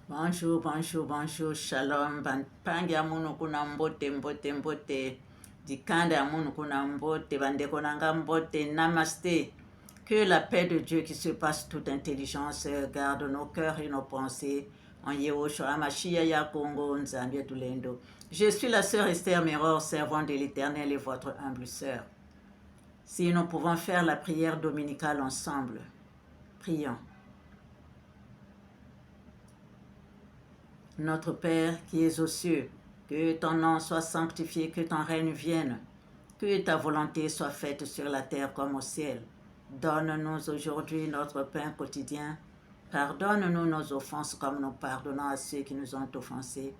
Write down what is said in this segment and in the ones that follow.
Bonjour, bonjour, bonjour, shalom, pangi amunu kuna mbote, mbote, mbote, dikande amunu kuna mbote, bandeko nanga mbote, namaste. Que la paix de Dieu qui surpasse toute intelligence garde nos cœurs et nos pensées en Yehoshua Mashiach ya Congo Nzambia Tulendo. Je suis la sœur Esther Miror, servante de l'Éternel et votre humble sœur. Si nous pouvons faire la prière dominicale ensemble, prions. Notre Père qui es aux cieux, que ton nom soit sanctifié, que ton règne vienne, que ta volonté soit faite sur la terre comme au ciel. Donne-nous aujourd'hui notre pain quotidien. Pardonne-nous nos offenses comme nous pardonnons à ceux qui nous ont offensés.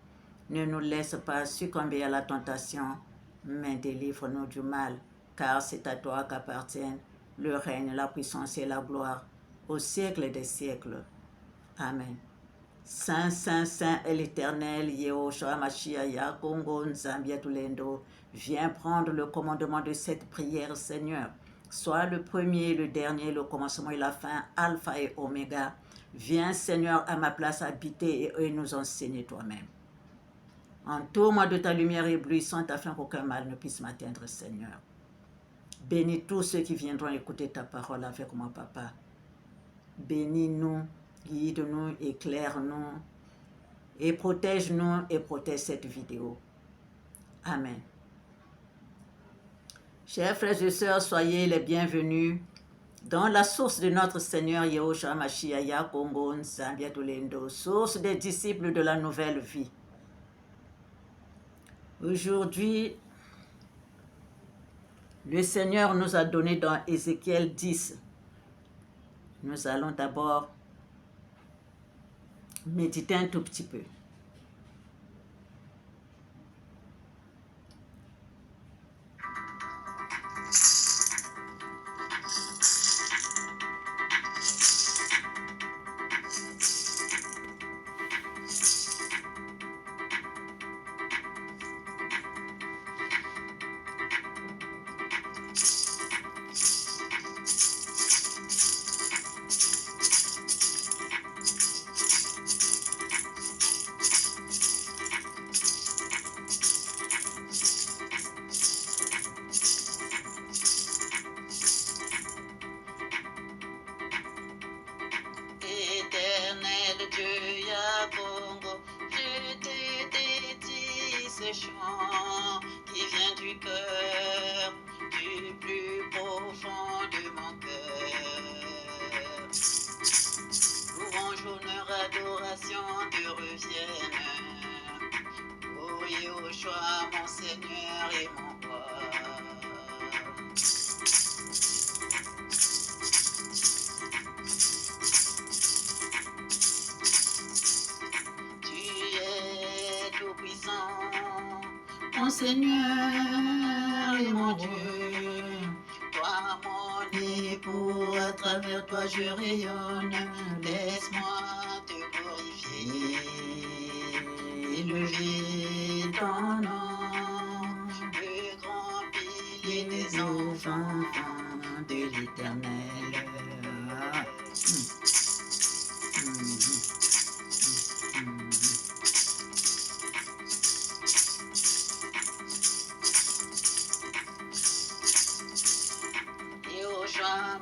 Ne nous laisse pas succomber à la tentation, mais délivre-nous du mal, car c'est à toi qu'appartiennent le règne, la puissance et la gloire, au siècle des siècles. Amen. Saint, Saint, Saint est l'Éternel, Yehoshua Mashiach ya Congo Nzambia Tulendo. Viens prendre le commandement de cette prière, Seigneur. Sois le premier, le dernier, le commencement et la fin, Alpha et Oméga. Viens, Seigneur, à ma place habiter et nous enseigner toi-même. Entoure-moi de ta lumière éblouissante afin qu'aucun mal ne puisse m'atteindre, Seigneur. Bénis tous ceux qui viendront écouter ta parole avec moi, Papa. Bénis-nous, guide-nous, éclaire-nous et protège-nous et protège cette vidéo. Amen. Chers frères et sœurs, soyez les bienvenus dans la source de notre Seigneur Yehoshua Mashiach ya Congo Nzambia Tulendo, source des disciples de la nouvelle vie. Aujourd'hui, le Seigneur nous a donné dans Ézéchiel 10. Nous allons d'abord méditer un tout petit peu. Dieu ya Congo, je te dédie ce chant qui vient du cœur, du plus profond de mon cœur. Louange, honneur, adoration te reviennent, ô Yehoshua, mon Seigneur et mon roi. Mon Seigneur et mon Dieu, toi mon époux, à travers toi je rayonne, laisse-moi te glorifier, élever ton nom, le grand pilier des enfants de l'Éternel.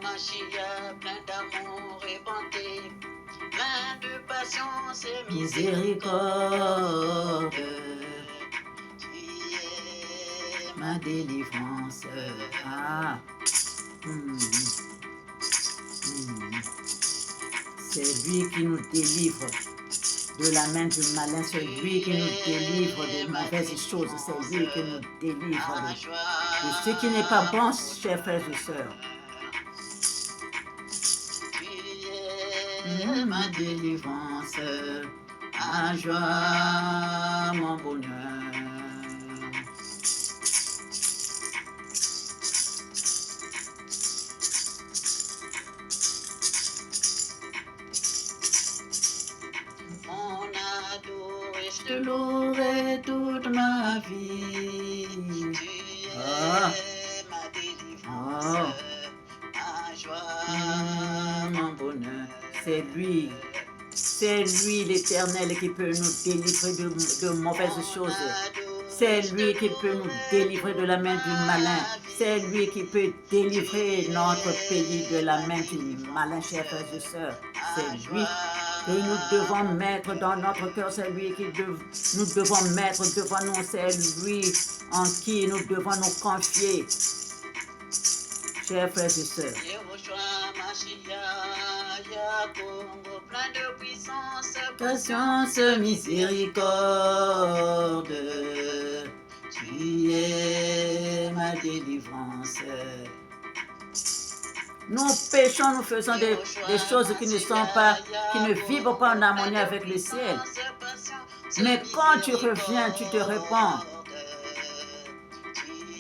Mashiach, plein d'amour et bonté, plein de patience et miséricorde. Tu es ma délivrance. C'est lui qui nous délivre de la main du malin, c'est lui qui nous délivre de mauvaises choses, c'est lui qui nous délivre de ce qui n'est pas bon, chers frères et sœurs. Ma délivrance, ma joie, mon bonheur. Mon adoré, je te louerai toute ma vie. Tu es ma délivrance, ma joie, mon bonheur. C'est lui C'est lui, l'Éternel, qui peut nous délivrer de mauvaises choses. C'est lui qui peut nous délivrer de la main du malin. C'est lui qui peut délivrer notre pays de la main du malin, chers frères et sœurs. C'est lui que nous devons mettre dans notre cœur. C'est lui que nous devons mettre devant nous. C'est lui en qui nous devons nous confier. Chers frères et sœurs. Patience, miséricorde, tu es ma délivrance. Nous péchons, nous faisons des choses qui ne vivent pas en harmonie avec le ciel. Mais quand tu reviens, tu te répands.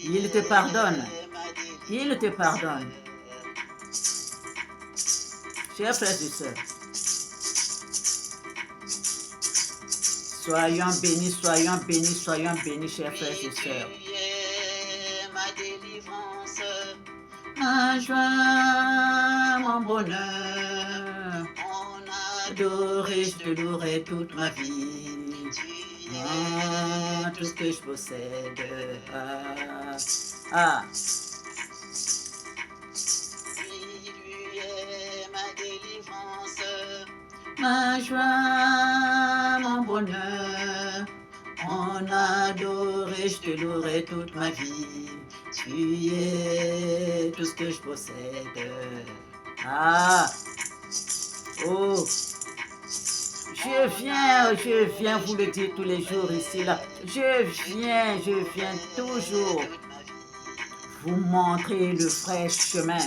Il te pardonne. Il te pardonne. Chers frères et sœurs, soyons bénis, soyons bénis, soyons bénis, chers frères et sœurs. Ma délivrance, ma joie, mon bonheur. Adoré, je te louerai toute ma vie. Tout ce que je possède. Ma joie, mon bonheur, on adoré, je te louerai toute ma vie. Tu es tout ce que je possède. Je viens vous le dire tous les jours ici, là. Je viens toujours vous montrer le vrai chemin.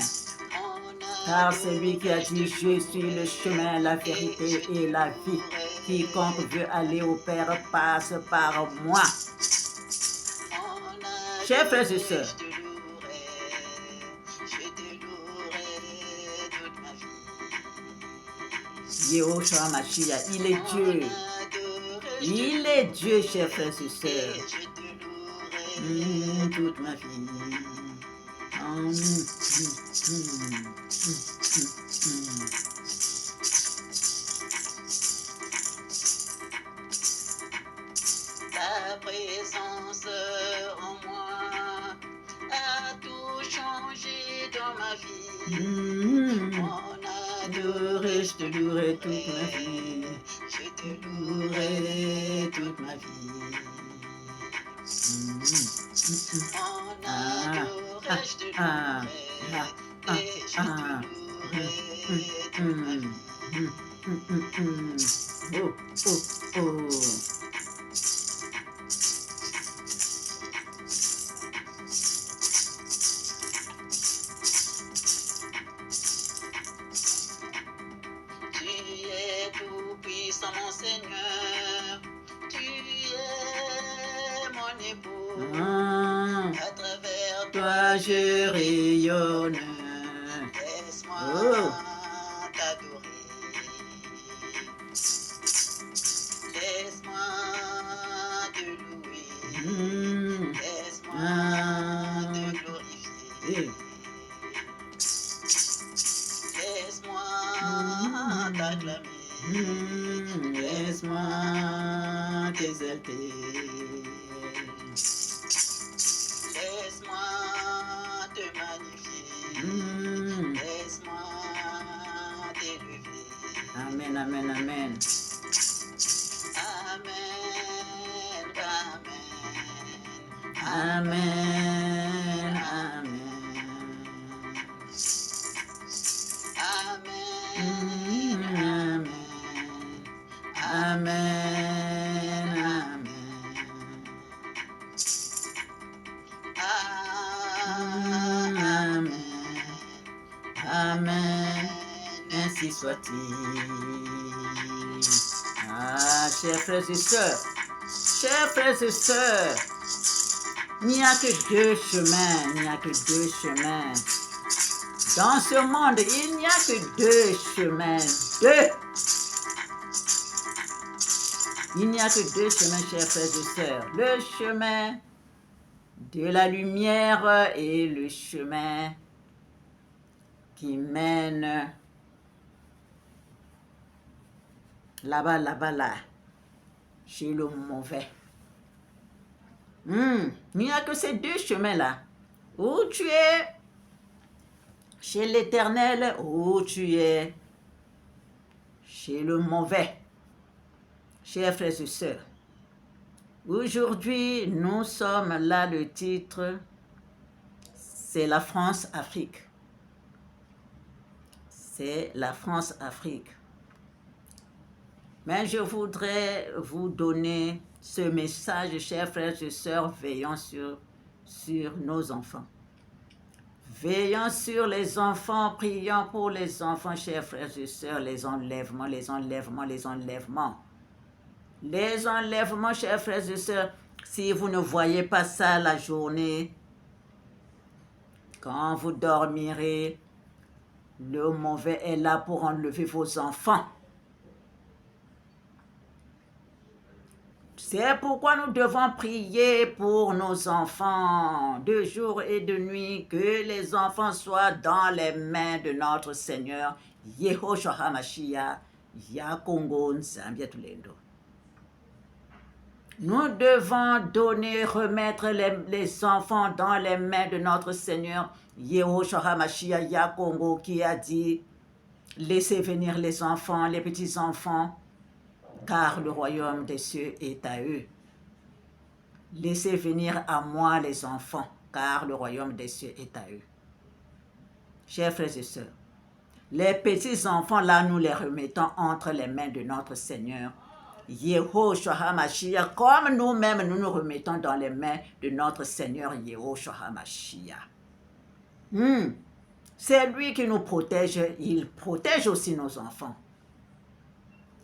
Car c'est lui qui a dit, je suis le chemin, la vérité et la vie. Quiconque veut aller au Père passe par moi. Chers frères et sœurs, Yehoshua Mashiach, il est Dieu. Il est Dieu, chers frères et sœurs. Toute ma vie. Ta présence en moi a tout changé dans ma vie. On adoré, je te louerai toute ma vie. Je te louerai toute ma vie. On adoré, je te louerai. Tu es tout puissant, mon Seigneur. Tu es mon époux. À travers toi, je rayonne. Laisse-moi t'adorer. Laisse-moi te louer. Laisse-moi te glorifier. Laisse-moi t'acclamer. Laisse-moi t'exalter. Laisse-moi te magnifier. Laisse-moi t'élever. Amen, amen, amen. Amen, amen. Amen, amen. Amen, amen. Amen, amen. Ainsi soit-il. Chers frères et sœurs, il n'y a que deux chemins. Dans ce monde, il n'y a que deux chemins. Il n'y a que deux chemins, chers frères et sœurs. Le chemin de la lumière et le chemin qui mène Là-bas, là-bas, là, chez le mauvais. Il n'y a que ces deux chemins-là. Où tu es chez l'Éternel, où tu es chez le mauvais. Chers frères et sœurs, aujourd'hui, nous sommes là, le titre, c'est la France-Afrique. C'est la France-Afrique. Mais je voudrais vous donner ce message, chers frères et sœurs, veillons sur nos enfants. Veillons sur les enfants, prions pour les enfants, chers frères et sœurs, les enlèvements, les enlèvements, les enlèvements. Les enlèvements, chers frères et sœurs, si vous ne voyez pas ça la journée, quand vous dormirez, le mauvais est là pour enlever vos enfants. C'est pourquoi nous devons prier pour nos enfants de jour et de nuit, que les enfants soient dans les mains de notre Seigneur, Yehoshua HaMashiach, Yakongo Nzambia Tulendo. Nous devons remettre les enfants dans les mains de notre Seigneur, Yehoshua HaMashiach, Yakongo, qui a dit, laissez venir les enfants, les petits-enfants, car le royaume des cieux est à eux. Laissez venir à moi les enfants, car le royaume des cieux est à eux. Chers frères et sœurs, les petits-enfants, là, nous les remettons entre les mains de notre Seigneur, Yehoshua HaMashiach, comme nous-mêmes, nous nous remettons dans les mains de notre Seigneur, Yehoshua HaMashiach. C'est lui qui nous protège, il protège aussi nos enfants.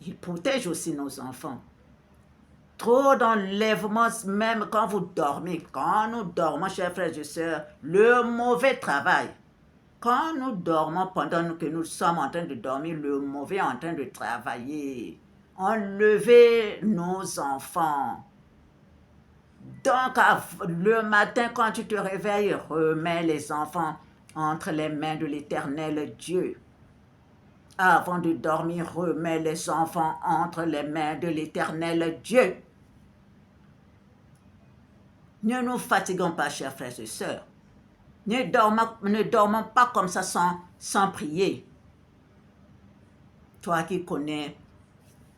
Il protège aussi nos enfants. Trop d'enlèvements, même quand vous dormez. Quand nous dormons, chers frères et sœurs, le mauvais travail. Quand nous dormons, pendant que nous sommes en train de dormir, le mauvais est en train de travailler. Enlever nos enfants. Donc, le matin, quand tu te réveilles, remets les enfants entre les mains de l'Éternel Dieu. Avant de dormir, remets les enfants entre les mains de l'Éternel Dieu. Ne nous fatiguons pas, chers frères et sœurs. Ne dormons pas comme ça sans prier. Toi qui connais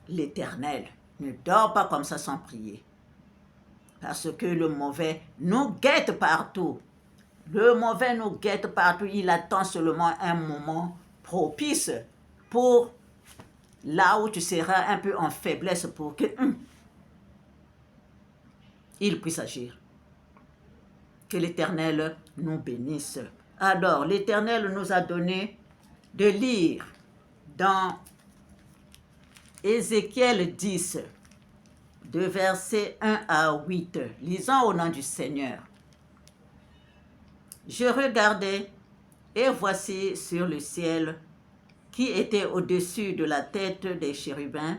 l'Éternel, ne dors pas comme ça sans prier. Parce que le mauvais nous guette partout. Le mauvais nous guette partout. Il attend seulement un moment propice pour là où tu seras un peu en faiblesse pour que il puisse agir. Que l'Éternel nous bénisse. Alors, l'Éternel nous a donné de lire dans Ézéchiel 10, de versets 1 à 8. Lisons au nom du Seigneur. Je regardais, et voici sur le ciel, qui était au-dessus de la tête des chérubins,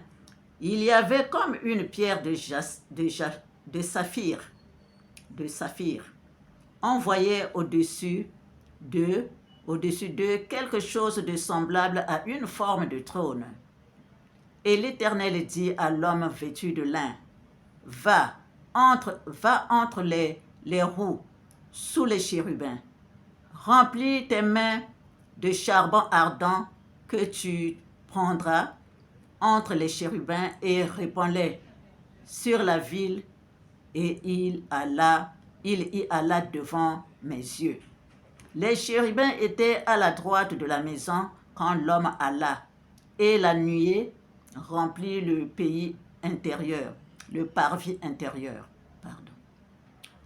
il y avait comme une pierre de saphir. On voyait au-dessus d'eux quelque chose de semblable à une forme de trône. Et l'Éternel dit à l'homme vêtu de lin, va entre les roues, sous les chérubins, remplis tes mains de charbon ardent que tu prendras entre les chérubins et répands-les sur la ville. Et il y alla devant mes yeux. Les chérubins étaient à la droite de la maison quand l'homme alla, et la nuée remplit le pays intérieur, le parvis intérieur.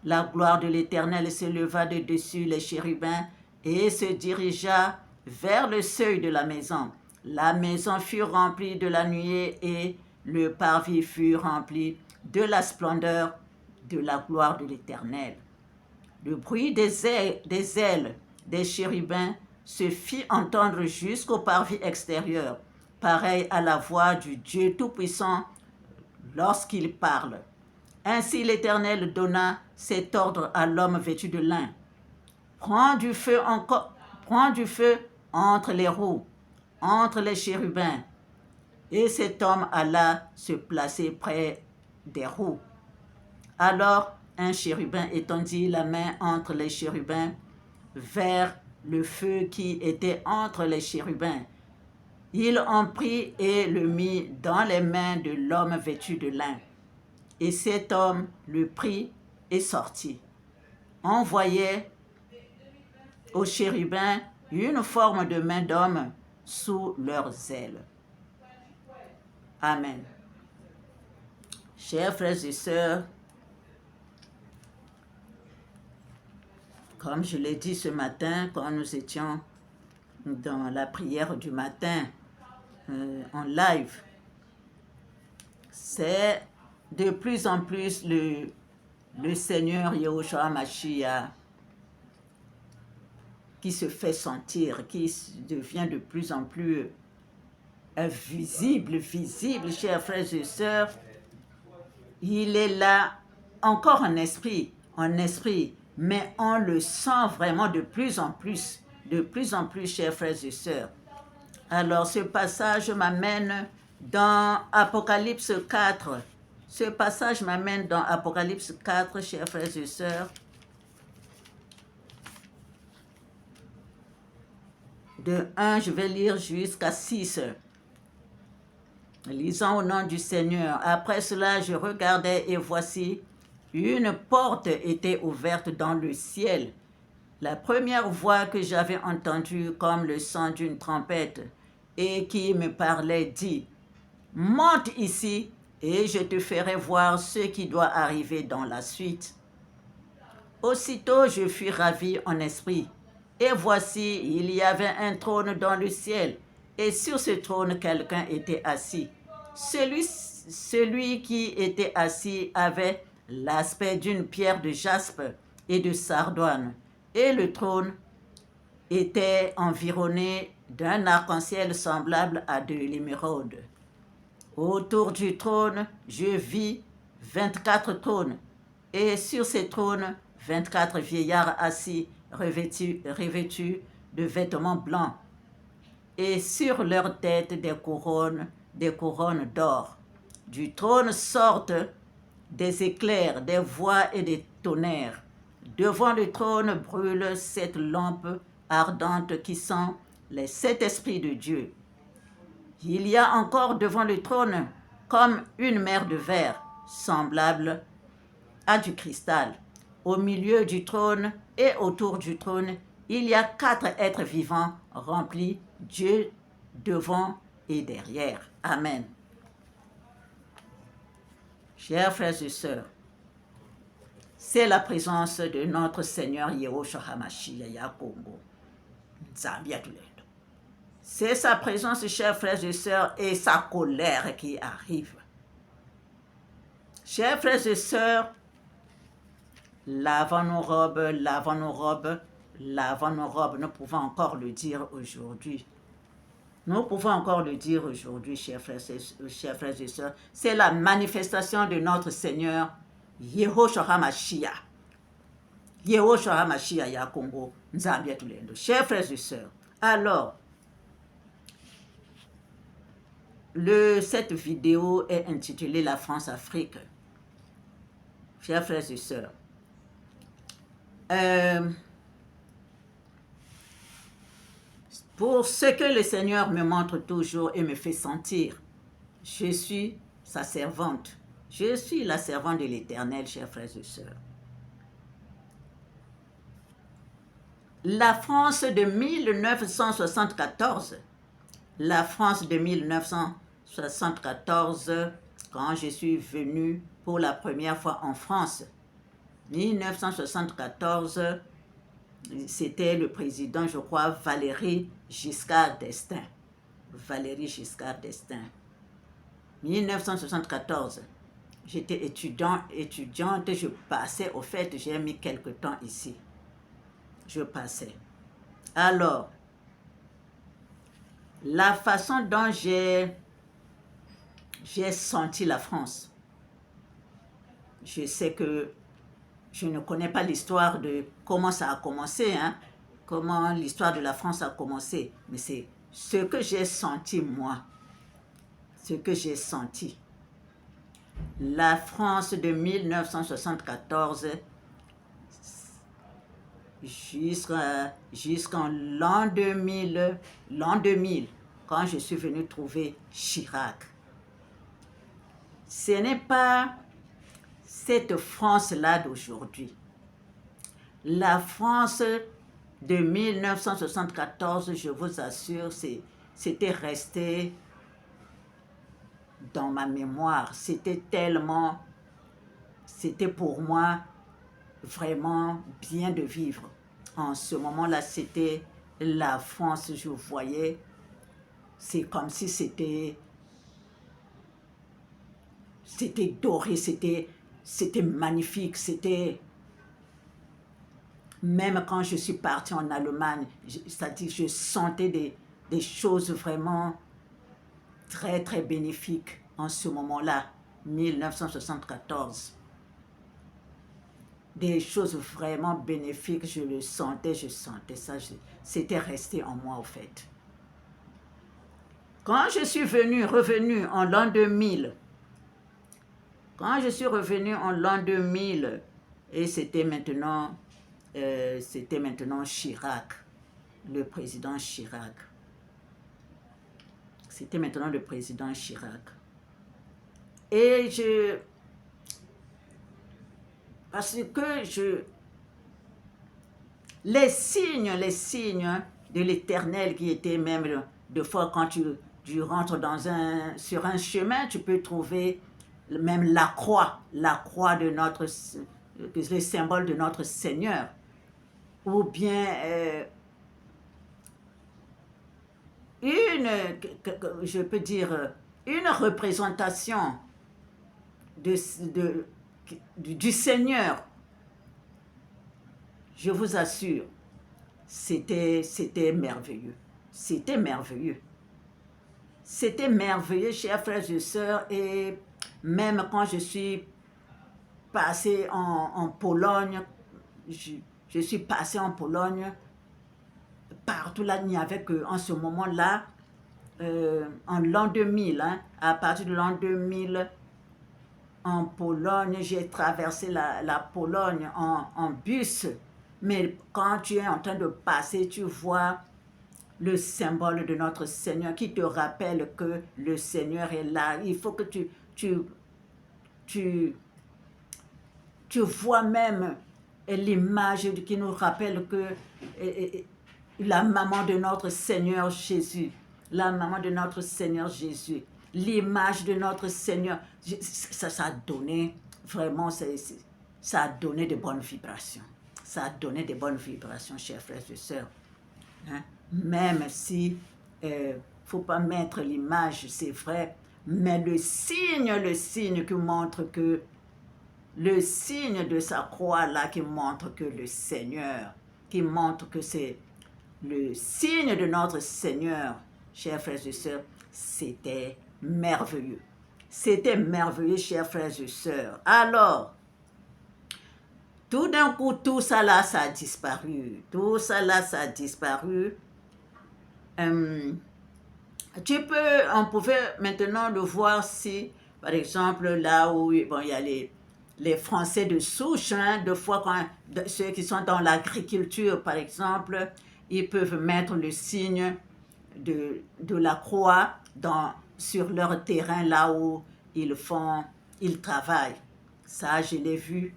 La gloire de l'Éternel s'éleva de dessus les chérubins et se dirigea vers le seuil de la maison. La maison fut remplie de la nuée et le parvis fut rempli de la splendeur de la gloire de l'Éternel. Le bruit des ailes des chérubins se fit entendre jusqu'au parvis extérieur, pareil à la voix du Dieu Tout-Puissant lorsqu'il parle. Ainsi l'Éternel donna cet ordre à l'homme vêtu de lin. Prends du feu entre les roues, entre les chérubins, Et cet homme alla se placer près des roues. Alors un chérubin étendit la main entre les chérubins vers le feu qui était entre les chérubins. Il en prit et le mit dans les mains de l'homme vêtu de lin. Et cet homme le prit et sortit. On voyait aux chérubins une forme de main d'homme sous leurs ailes. Amen. Chers frères et sœurs, comme je l'ai dit ce matin, quand nous étions dans la prière du matin en live, c'est de plus en plus le Seigneur Yahushua Mashiach qui se fait sentir, qui devient de plus en plus visible, chers frères et sœurs. Il est là encore en esprit, mais on le sent vraiment de plus en plus, chers frères et sœurs. Alors ce passage m'amène dans Apocalypse 4. Ce passage m'amène dans Apocalypse 4, chers frères et sœurs. De 1, je vais lire jusqu'à 6. Lisons au nom du Seigneur. Après cela, je regardais et voici, une porte était ouverte dans le ciel. La première voix que j'avais entendue comme le son d'une trompette et qui me parlait dit, « Monte ici et je te ferai voir ce qui doit arriver dans la suite. » Aussitôt je fus ravi en esprit. Et voici, il y avait un trône dans le ciel, et sur ce trône, quelqu'un était assis. Celui qui était assis avait l'aspect d'une pierre de jaspe et de sardoine, et le trône était environné d'un arc-en-ciel semblable à de l'émeraude. Autour du trône, je vis 24 trônes, et sur ces trônes, 24 vieillards assis, revêtus de vêtements blancs, et sur leurs têtes des couronnes d'or. Du trône sortent des éclairs, des voix et des tonnerres. Devant le trône brûle 7 lampes ardentes qui sont les 7 esprits de Dieu. Il y a encore devant le trône comme une mer de verre, semblable à du cristal. Au milieu du trône et autour du trône, il y a 4 êtres vivants remplis, Dieu devant et derrière. Amen. Chers frères et sœurs, c'est la présence de notre Seigneur Yahushua HaMashiach Yakongo. C'est sa présence, chers frères et sœurs, et sa colère qui arrive. Chers frères et sœurs, lavons nos robes, nous pouvons encore le dire aujourd'hui. Chers frères et sœurs, c'est la manifestation de notre Seigneur, Yahushua HaMashiach. Yahushua HaMashiach Yakongo, Nzambia Tulendo. Chers frères et sœurs, alors, cette vidéo est intitulée La France-Afrique. Chers frères et sœurs, pour ce que le Seigneur me montre toujours et me fait sentir, je suis sa servante. Je suis la servante de l'Éternel, chers frères et sœurs. La France de 1974, quand je suis venue pour la première fois en France, 1974, c'était le président, je crois, Valéry Giscard d'Estaing. 1974, j'étais étudiante, je passais, au fait, j'ai mis quelque temps ici. Je passais. Alors, la façon dont j'ai senti la France, je sais que je ne connais pas l'histoire de comment ça a commencé, comment l'histoire de la France a commencé, mais c'est ce que j'ai senti moi. ce que j'ai senti. La France de 1974 jusqu'en l'an 2000, quand je suis venu trouver Chirac. Ce n'est pas cette France-là d'aujourd'hui. La France de 1974, je vous assure, c'était resté dans ma mémoire. C'était pour moi vraiment bien de vivre. En ce moment-là, c'était la France, je voyais, c'est comme si c'était doré, c'était magnifique, c'était... Même quand je suis partie en Allemagne, c'est-à-dire je sentais des choses vraiment très, très bénéfiques en ce moment-là, 1974. Des choses vraiment bénéfiques, je sentais ça, c'était resté en moi, au fait. Quand je suis revenue en l'an 2000, et c'était maintenant Chirac, le président Chirac. C'était maintenant le président Chirac. Et parce que les signes de l'Éternel qui étaient même, des fois quand tu rentres sur un chemin, tu peux trouver même la croix de le symbole de notre Seigneur. Ou bien je peux dire, une représentation du Seigneur. Je vous assure, c'était merveilleux. C'était merveilleux. C'était merveilleux, chers frères et sœurs, et même quand je suis passée en Pologne, je suis passée en Pologne, partout là, il n'y avait qu'en ce moment-là, en l'an 2000, à partir de l'an 2000, en Pologne, j'ai traversé la Pologne en bus, mais quand tu es en train de passer, tu vois le symbole de notre Seigneur qui te rappelle que le Seigneur est là. Il faut que tu vois même l'image qui nous rappelle que la maman de notre Seigneur Jésus, l'image de notre Seigneur, ça a donné vraiment, ça a donné de bonnes vibrations. Ça a donné de bonnes vibrations, chers frères et sœurs. Hein? Même si faut pas mettre l'image, c'est vrai, mais le signe qui montre que le signe de sa croix là qui montre que le Seigneur, qui montre que c'est le signe de notre Seigneur, chers frères et sœurs, c'était merveilleux. C'était merveilleux, chers frères et sœurs. Alors, tout d'un coup, tout ça là, ça a disparu. Tout ça là, ça a disparu. On pouvait maintenant le voir si, par exemple, là où bon, il y a les Français de souche, de fois ceux qui sont dans l'agriculture, par exemple, ils peuvent mettre le signe de la croix sur leur terrain, là où ils travaillent. Ça, je l'ai vu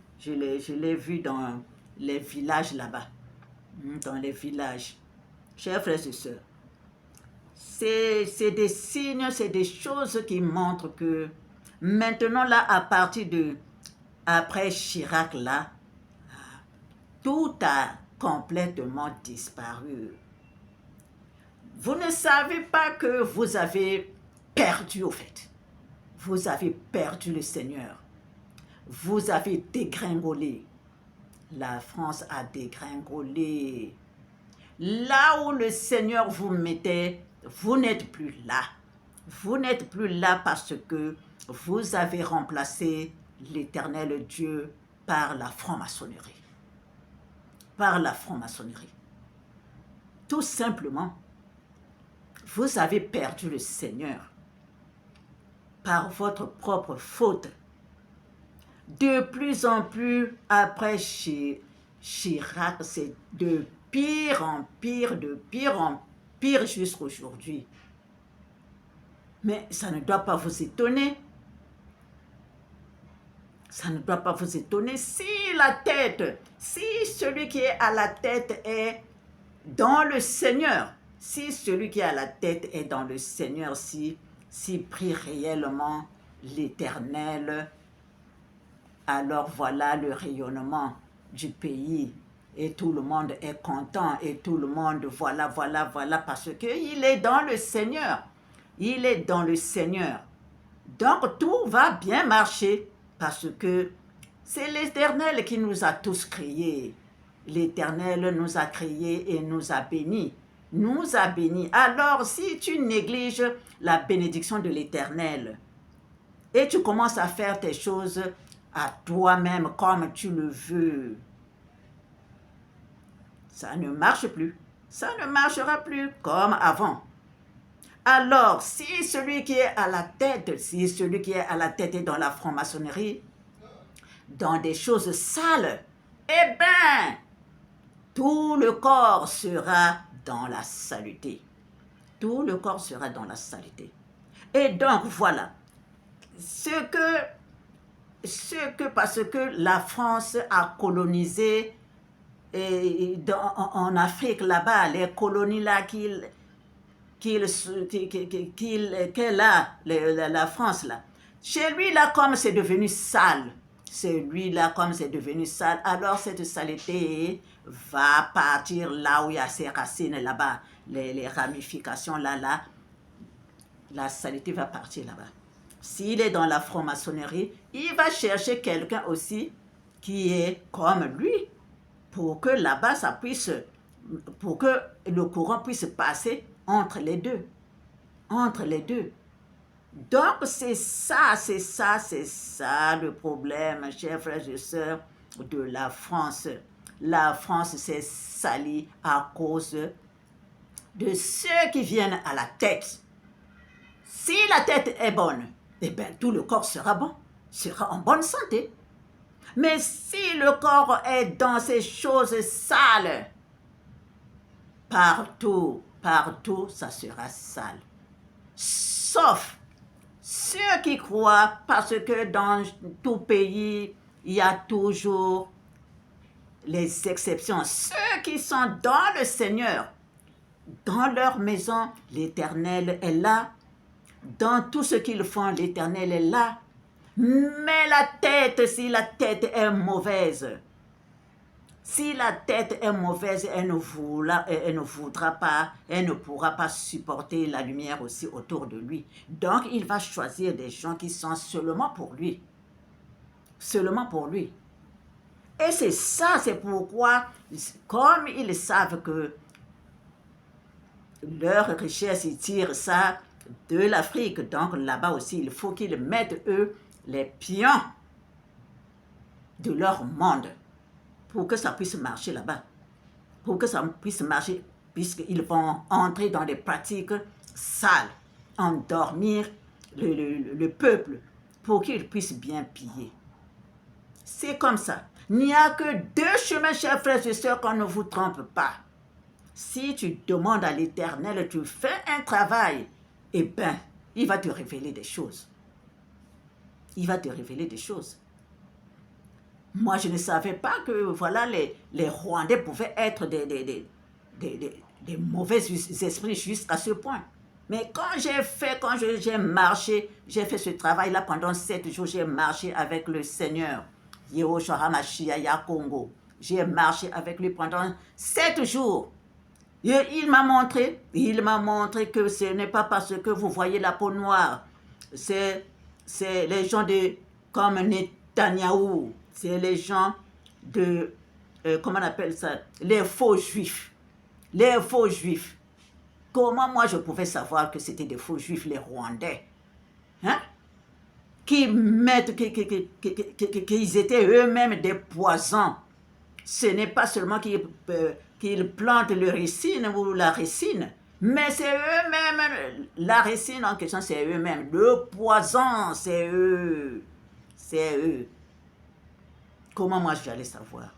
dans les villages là-bas, dans les villages. Chers frères et sœurs, c'est des signes, c'est des choses qui montrent que maintenant là, après Chirac là, tout a complètement disparu. Vous ne savez pas que vous avez perdu au fait. Vous avez perdu le Seigneur. Vous avez dégringolé. La France a dégringolé. Là où le Seigneur vous mettait, vous n'êtes plus là. Vous n'êtes plus là parce que vous avez remplacé l'Éternel Dieu par la franc-maçonnerie. Par la franc-maçonnerie. Tout simplement, vous avez perdu le Seigneur. par votre propre faute. De plus en plus, après Chirac, c'est de pire en pire, de pire en pire jusqu'à aujourd'hui. Mais ça ne doit pas vous étonner. Ça ne doit pas vous étonner si celui qui est à la tête est dans le Seigneur, si celui qui est à la tête est dans le Seigneur, si prie réellement l'Éternel, alors voilà le rayonnement du pays. Et tout le monde est content, et tout le monde, voilà, parce qu'il est dans le Seigneur. Il est dans le Seigneur. Donc tout va bien marcher, parce que c'est l'Éternel qui nous a tous créés. L'Éternel nous a créés et nous a bénis. Nous a bénis. Alors, si tu négliges la bénédiction de l'Éternel et tu commences à faire tes choses à toi-même comme tu le veux, ça ne marche plus. Ça ne marchera plus comme avant. Alors, si celui qui est à la tête est dans la franc-maçonnerie, dans des choses sales, eh bien, tout le corps sera dans la saleté. Tout le corps sera dans la saleté. Et donc, voilà. Parce que la France a colonisé en Afrique, là-bas, les colonies là qu'elle a, la France là. Chez lui là, comme c'est devenu sale, alors cette saleté va partir là où il y a ses racines là-bas, les ramifications là, la saleté va partir là-bas. S'il est dans la franc-maçonnerie, il va chercher quelqu'un aussi qui est comme lui, pour que là-bas pour que le courant puisse passer entre les deux. Donc, c'est ça le problème, chers frères et sœurs, de la France. La France s'est salie à cause de ceux qui viennent à la tête. Si la tête est bonne, eh bien, tout le corps sera bon, sera en bonne santé. Mais si le corps est dans ces choses sales, partout, ça sera sale. Sauf ceux qui croient, parce que dans tout pays, il y a toujours les exceptions. Ceux qui sont dans le Seigneur, dans leur maison, l'Éternel est là. Dans tout ce qu'ils font, l'Éternel est là. Mais si la tête est mauvaise, elle ne pourra pas supporter la lumière aussi autour de lui. Donc, il va choisir des gens qui sont seulement pour lui. Et c'est pourquoi, comme ils savent que leur richesse, ils tirent ça de l'Afrique, donc là-bas aussi, il faut qu'ils mettent, eux, les pions de leur monde pour que ça puisse marcher là-bas. Puisqu'ils vont entrer dans des pratiques sales, endormir le peuple pour qu'ils puissent bien piller. C'est comme ça. Il n'y a que deux chemins, chers frères et sœurs, qu'on ne vous trompe pas. Si tu demandes à l'Éternel, tu fais un travail, eh bien, il va te révéler des choses. Moi, je ne savais pas que voilà, les Rwandais pouvaient être des mauvais esprits jusqu'à ce point. Mais quand j'ai marché, j'ai fait ce travail-là pendant 7 jours, j'ai marché avec le Seigneur, Yehoshua HaMashiach Congo. J'ai marché avec lui pendant 7 jours. Et il m'a montré que ce n'est pas parce que vous voyez la peau noire. C'est les gens comme Netanyahou. C'est les gens comment on appelle ça? Les faux juifs. Comment moi je pouvais savoir que c'était des faux juifs, les Rwandais? Hein? Qu'ils étaient eux-mêmes des poisons. Ce n'est pas seulement qu'ils plantent le ricine ou la ricine, Mais c'est eux-mêmes, la racine en question, c'est eux-mêmes. Le poison, c'est eux. C'est eux. Comment moi j'allais savoir?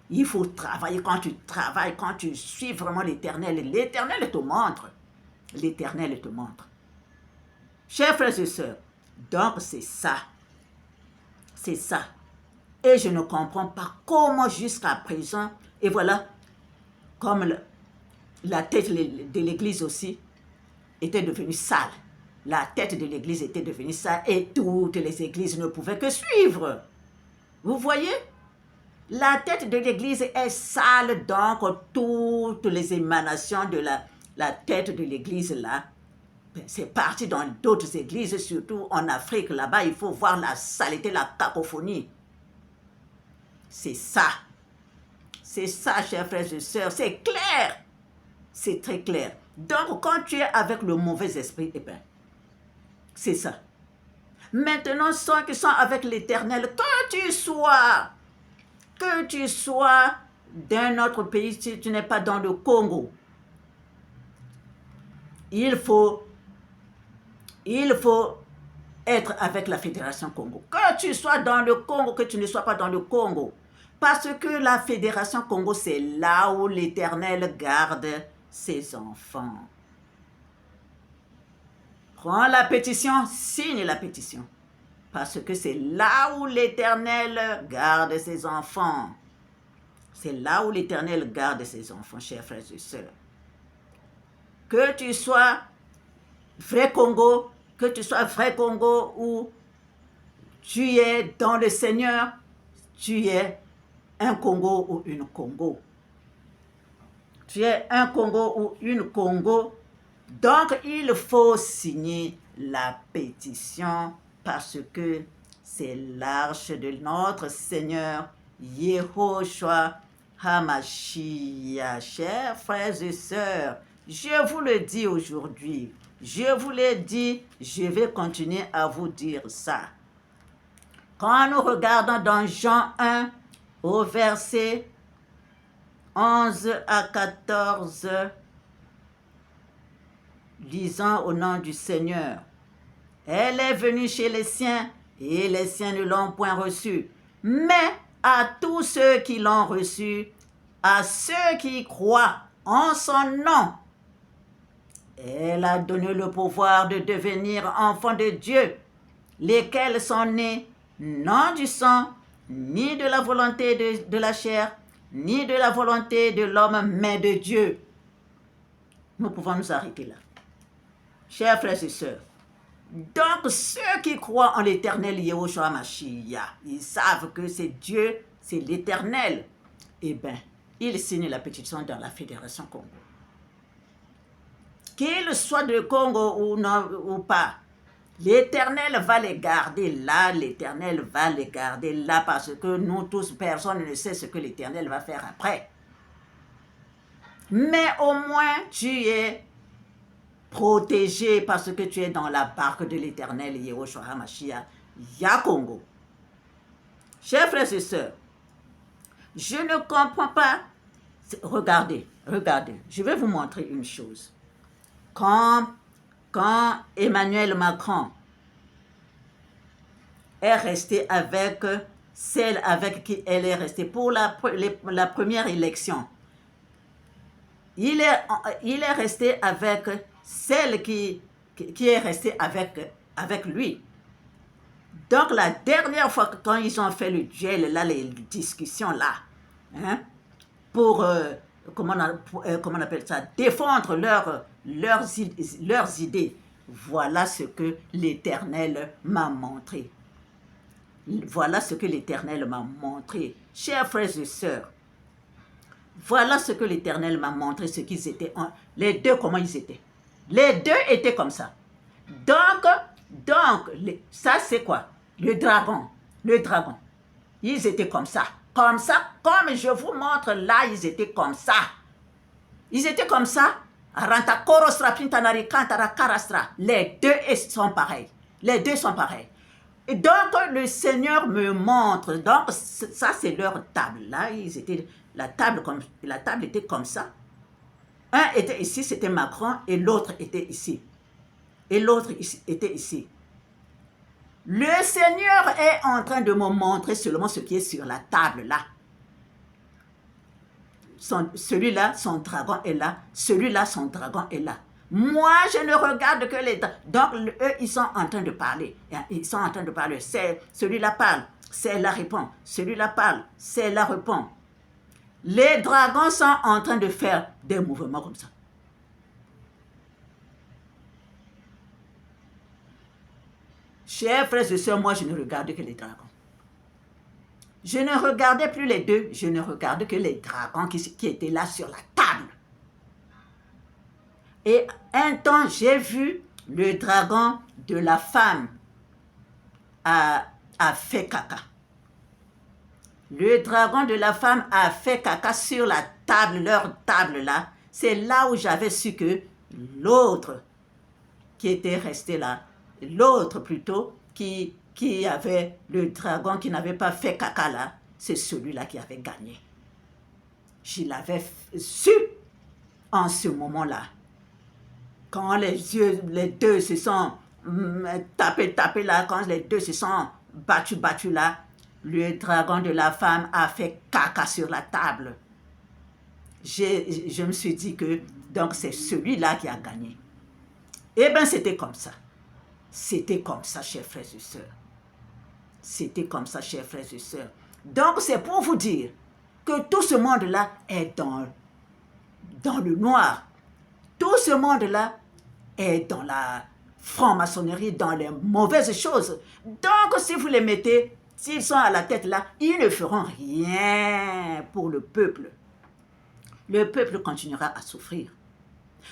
Il faut travailler. Quand tu travailles, quand tu suis vraiment l'Éternel, l'Éternel te montre. L'Éternel te montre. Chers frères et sœurs, donc c'est ça. C'est ça. Et je ne comprends pas comment jusqu'à présent, et voilà, comme la tête de l'église aussi était devenue sale. La tête de l'église était devenue sale et toutes les églises ne pouvaient que suivre. Vous voyez? La tête de l'église est sale, donc toutes les émanations de la tête de l'église là, c'est parti dans d'autres églises, surtout en Afrique, là-bas, il faut voir la saleté, la cacophonie. C'est ça. C'est ça, chers frères et sœurs, c'est clair. C'est très clair. Donc, quand tu es avec le mauvais esprit, eh bien, c'est ça. Maintenant, ceux qui sont avec l'Éternel, que tu sois d'un autre pays, si tu n'es pas dans le Congo, il faut être avec la Fédération Congo. Que tu sois dans le Congo, que tu ne sois pas dans le Congo. Parce que la Fédération Congo, c'est là où l'Éternel garde ses enfants. Prends la pétition, signe la pétition. Parce que c'est là où l'Éternel garde ses enfants. C'est là où l'Éternel garde ses enfants, chers frères et sœurs. Que tu sois vrai Congo, ou tu es dans le Seigneur, tu es un Congo ou une Congo. Tu es un Congo ou une Congo. Donc, il faut signer la pétition parce que c'est l'arche de notre Seigneur, Yehoshua HaMashiach. Chers frères et sœurs, je vous le dis aujourd'hui, je vous l'ai dit, je vais continuer à vous dire ça. Quand nous regardons dans Jean 1, au verset 11 à 14, lisant au nom du Seigneur. Elle est venue chez les siens, et les siens ne l'ont point reçue. Mais à tous ceux qui l'ont reçue, à ceux qui croient en son nom, elle a donné le pouvoir de devenir enfants de Dieu, lesquels sont nés non du sang, ni de la volonté de la chair, ni de la volonté de l'homme, mais de Dieu. Nous pouvons nous arrêter là. Chers frères et sœurs, donc ceux qui croient en l'Éternel Yehoshua Mashiach, ils savent que c'est Dieu, c'est l'Éternel. Eh bien, ils signent la pétition dans la Fédération Congo. Qu'ils soient de Congo ou, non, ou pas, l'Éternel va les garder là, l'Éternel va les garder là, parce que nous tous, personne ne sait ce que l'Éternel va faire après. Mais au moins, tu es protégé parce que tu es dans la barque de l'Éternel, Yehoshua HaMashiach, Congo. Chers frères et sœurs, je ne comprends pas. Regardez, je vais vous montrer une chose. Quand Emmanuel Macron est resté avec celle avec qui elle est restée pour la première élection, il est resté avec celle qui est restée avec lui. Donc, la dernière fois, quand ils ont fait le duel, là, les discussions, là, hein, pour, comment on appelle ça, défendre leurs idées, voilà ce que l'Éternel m'a montré. Voilà ce que l'Éternel m'a montré. Chers frères et sœurs, voilà ce que l'Éternel m'a montré, ce qu'ils étaient, les deux, comment ils étaient. Les deux étaient comme ça. Donc ça c'est quoi? Le dragon. Ils étales comme ça, comme je vous montre là, ils étaient comme ça. Les deux sont pareils. Et donc le Seigneur me montre, donc ça c'est leur table. Là, la table était comme ça. Un était ici, c'était Macron, et l'autre était ici. Et l'autre était ici. Le Seigneur est en train de me montrer seulement ce qui est sur la table là. Celui-là, son dragon est là. Celui-là, son dragon est là. Moi, je ne regarde que les... Donc, eux, ils sont en train de parler. Ils sont en train de parler. Celui-là parle, celle-là répond. Celui-là parle, celle-là répond. Les dragons sont en train de faire des mouvements comme ça. Chers frères et sœurs, moi, je ne regarde que les dragons. Je ne regardais plus les deux, je ne regardais que les dragons qui étaient là sur la table. Et un temps, j'ai vu le dragon de la femme a fait caca. Le dragon de la femme a fait caca sur la table, leur table là. C'est là où j'avais su que l'autre qui était resté là, l'autre plutôt, qui avait le dragon qui n'avait pas fait caca là, c'est celui-là qui avait gagné. Je l'avais su en ce moment-là. Quand les deux se sont tapés là, quand les deux se sont battus là, le dragon de la femme a fait caca sur la table. Je me suis dit que donc c'est celui-là qui a gagné. Eh bien, c'était comme ça. C'était comme ça, chers frères et sœurs. C'était comme ça, chers frères et sœurs. Donc, c'est pour vous dire que tout ce monde-là est dans le noir. Tout ce monde-là est dans la franc-maçonnerie, dans les mauvaises choses. Donc, si vous les mettez, s'ils sont à la tête là, ils ne feront rien pour le peuple. Le peuple continuera à souffrir.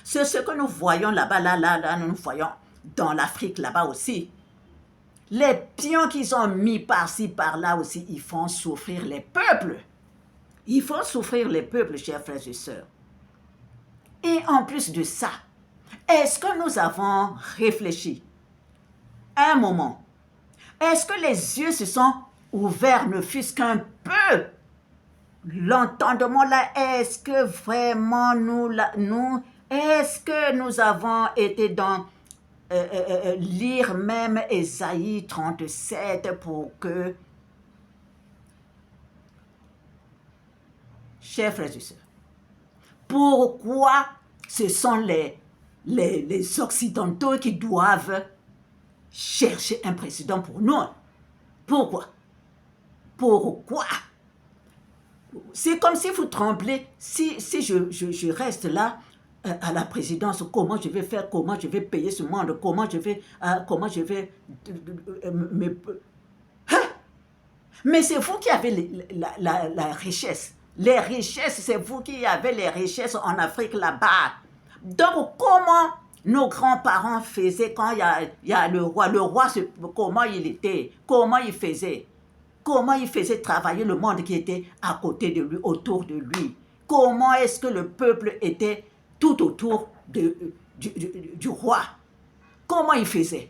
C'est ce que nous voyons là-bas, là, nous voyons dans l'Afrique là-bas aussi. Les pions qu'ils ont mis par-ci, par-là aussi, ils font souffrir les peuples. Ils font souffrir les peuples, chers frères et sœurs. Et en plus de ça, est-ce que nous avons réfléchi un moment? Est-ce que les yeux se sont ouverts, ne fût-ce qu'un peu? L'entendement là, est-ce que vraiment est-ce que nous avons été dans lire même Ésaïe 37 pour que, chers frères et sœurs, pourquoi ce sont les Occidentaux qui doivent chercher un président pour nous? Pourquoi? Pourquoi? C'est comme si vous tremblez, si je reste là, à la présidence, comment je vais faire, comment je vais payer ce monde, comment je vais mais c'est vous qui avez la richesse. Les richesses, c'est vous qui avez les richesses en Afrique là-bas. Donc, comment nos grands-parents faisaient quand il y a le roi? Le roi, comment il était? Comment il faisait? Comment il faisait travailler le monde qui était à côté de lui, autour de lui? Comment est-ce que le peuple était tout autour du roi? Comment il faisait?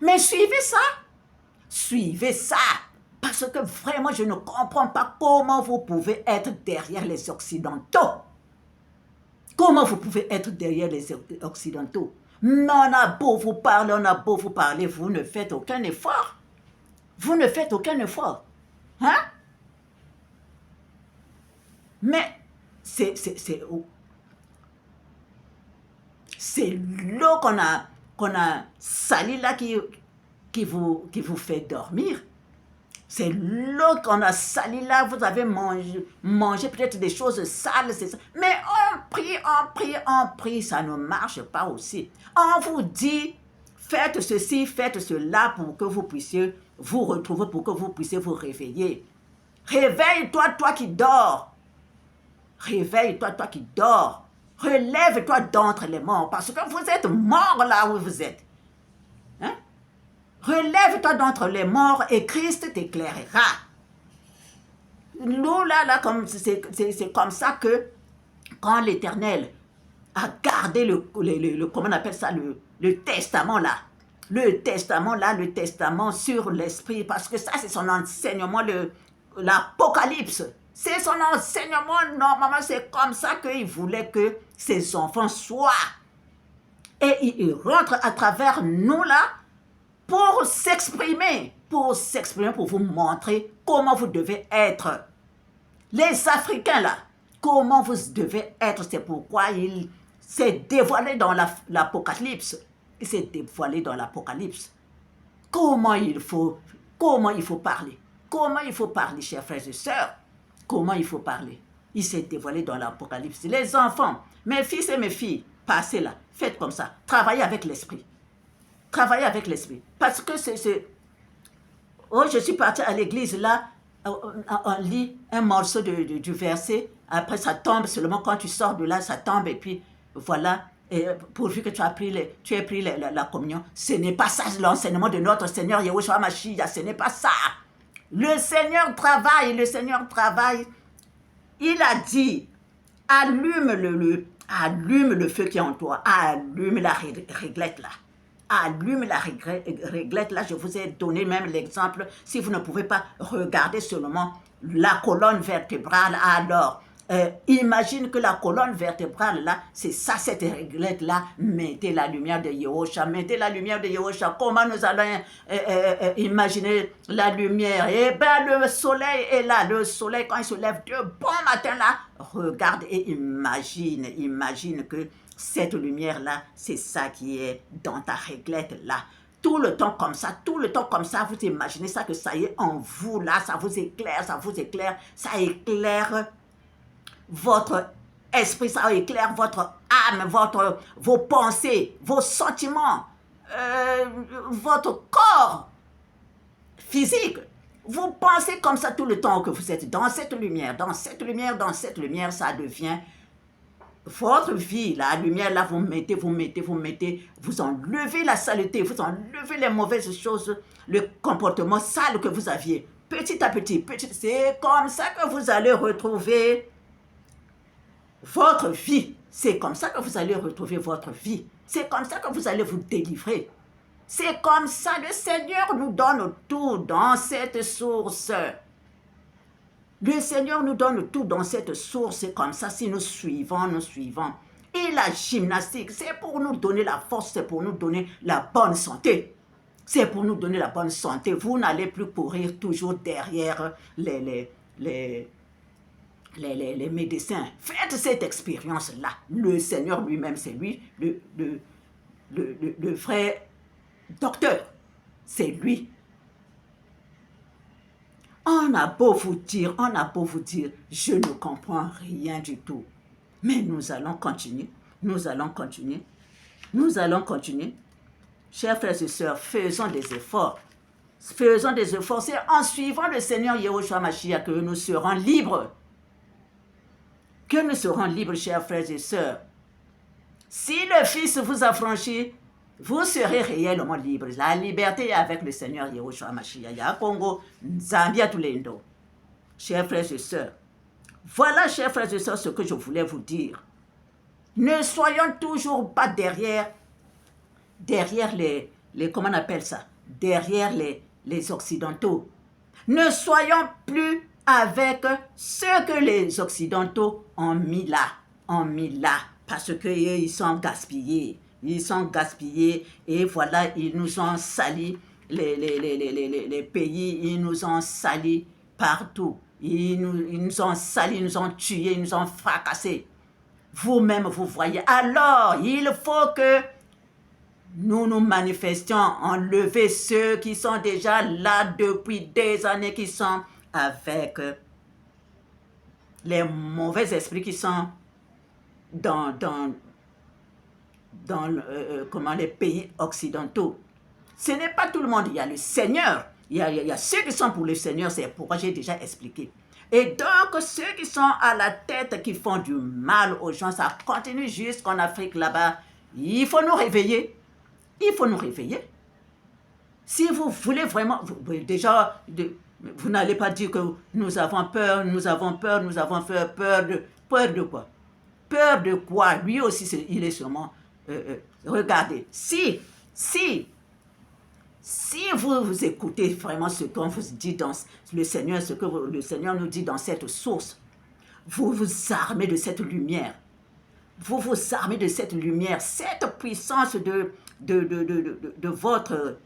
Mais suivez ça. Suivez ça. Parce que vraiment, je ne comprends pas comment vous pouvez être derrière les Occidentaux. Comment vous pouvez être derrière les Occidentaux? On a beau vous parler, vous ne faites aucun effort. Vous ne faites aucun effort. Hein? Mais c'est l'eau qu'on a salie là qui vous fait dormir. C'est l'eau qu'on a salie là, vous avez mangé peut-être des choses sales, c'est ça. Mais on prie, ça ne marche pas aussi. On vous dit, faites ceci, faites cela pour que vous puissiez vous retrouver, pour que vous puissiez vous réveiller. Réveille-toi, toi qui dors. Réveille-toi, toi qui dors. Relève-toi d'entre les morts, parce que vous êtes mort là où vous êtes. Hein? Relève-toi d'entre les morts et Christ t'éclairera. Nous, là, c'est comme ça que quand l'Éternel a gardé comment on appelle ça, le testament là. Le testament sur l'esprit, parce que ça, c'est son enseignement, l'Apocalypse. C'est son enseignement, normalement, c'est comme ça qu'il voulait que ses enfants soient. Et il rentre à travers nous là pour s'exprimer, pour vous montrer comment vous devez être. Les Africains là, comment vous devez être, c'est pourquoi il s'est dévoilé dans l'Apocalypse. Il s'est dévoilé dans l'Apocalypse. Comment il faut parler. Comment il faut parler, chers frères et sœurs. Comment il faut parler. Il s'est dévoilé dans l'Apocalypse. Les enfants, mes fils et mes filles, passez là, faites comme ça. Travaillez avec l'esprit. Travaillez avec l'esprit. Parce que Oh, je suis partie à l'église là, on lit un morceau du verset, après ça tombe seulement quand tu sors de là, ça tombe et puis voilà, et pourvu que tu aies pris la communion. Ce n'est pas ça l'enseignement de notre Seigneur Yahushua Mashiach, ce n'est pas ça. Le Seigneur travaille, il a dit, allume le feu qui est en toi, allume la réglette là. Allume la réglette. Là, je vous ai donné même l'exemple. Si vous ne pouvez pas regarder seulement la colonne vertébrale, alors imagine que la colonne vertébrale, là, c'est ça, cette réglette-là. Mettez la lumière de Yehosha. Mettez la lumière de Yehosha. Comment nous allons imaginer la lumière? Eh bien, le soleil est là. Le soleil, quand il se lève de bon matin, là, regarde et imagine que cette lumière-là, c'est ça qui est dans ta réglette-là. Tout le temps comme ça, vous imaginez ça, que ça y est en vous, là, ça vous éclaire, ça éclaire votre esprit, ça éclaire votre âme, vos pensées, vos sentiments, votre corps physique. Vous pensez comme ça tout le temps que vous êtes dans cette lumière, ça devient votre vie, la lumière, là, vous mettez, vous enlevez la saleté, vous enlevez les mauvaises choses, le comportement sale que vous aviez. Petit à petit, c'est comme ça que vous allez retrouver votre vie. C'est comme ça que vous allez retrouver votre vie. C'est comme ça que vous allez vous délivrer. C'est comme ça, le Seigneur nous donne tout dans cette source. Le Seigneur nous donne tout dans cette source, c'est comme ça, si nous suivons. Et la gymnastique, c'est pour nous donner la force, c'est pour nous donner la bonne santé. Vous n'allez plus courir toujours derrière les médecins. Faites cette expérience-là. Le Seigneur lui-même, c'est lui, le vrai docteur. C'est lui. On a beau vous dire, je ne comprends rien du tout. Mais nous allons continuer. Chers frères et sœurs, faisons des efforts. C'est en suivant le Seigneur Yahushua Mashiach que nous serons libres. Chers frères et sœurs. Si le Fils vous a franchi, vous serez réellement libres. La liberté est avec le Seigneur Yahushua Mashiach. Ya Congo, Zambia Tulendo. Chers frères et sœurs, voilà, chers frères et sœurs, ce que je voulais vous dire. Ne soyons toujours pas derrière comment on appelle ça? Derrière les Occidentaux. Ne soyons plus avec ce que les Occidentaux ont mis là. Parce qu'ils sont gaspillés. Et voilà, ils nous ont sali les pays, ils nous ont sali partout. Ils nous ont sali, ils nous ont tués, ils nous ont fracassés. Vous-même, vous voyez. Alors, il faut que nous nous manifestions, enlever ceux qui sont déjà là depuis des années, qui sont avec les mauvais esprits qui sont dans les pays occidentaux. Ce n'est pas tout le monde. Il y a le Seigneur. Il y a ceux qui sont pour le Seigneur. C'est pourquoi j'ai déjà expliqué. Et donc, ceux qui sont à la tête, qui font du mal aux gens, ça continue jusqu'en Afrique là-bas. Il faut nous réveiller. Si vous voulez vraiment, vous n'allez pas dire que nous avons peur, peur de quoi? Peur de quoi? Lui aussi, il est sûrement... regardez, si Si vous écoutez vraiment ce qu'on vous dit dans le Seigneur, ce que le Seigneur nous dit dans cette source, vous vous armez de cette lumière. Vous vous armez de cette lumière, cette puissance de votre...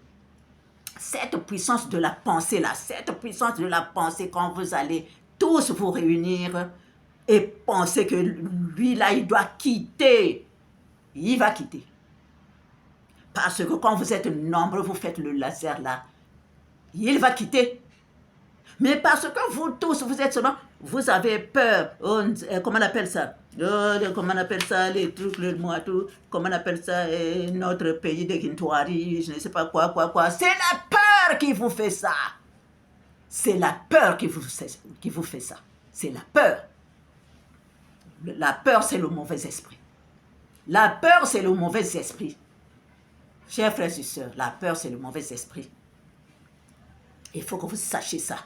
Cette puissance de la pensée là, cette puissance de la pensée quand vous allez tous vous réunir et penser que lui là, il doit quitter. Il va quitter. Parce que quand vous êtes nombreux, vous faites le laser là, il va quitter. Mais parce que vous tous, vous êtes seulement, vous avez peur. Oh, comment on appelle ça? Comment on appelle ça? Les trucs, le moi, tout. Comment on appelle ça? Notre pays de Guintouari, je ne sais pas quoi. C'est la peur qui vous fait ça. C'est la peur qui vous fait ça. C'est la peur. La peur, c'est le mauvais esprit. La peur, c'est le mauvais esprit. Chers frères et sœurs, la peur, c'est le mauvais esprit. Il faut que vous sachiez ça,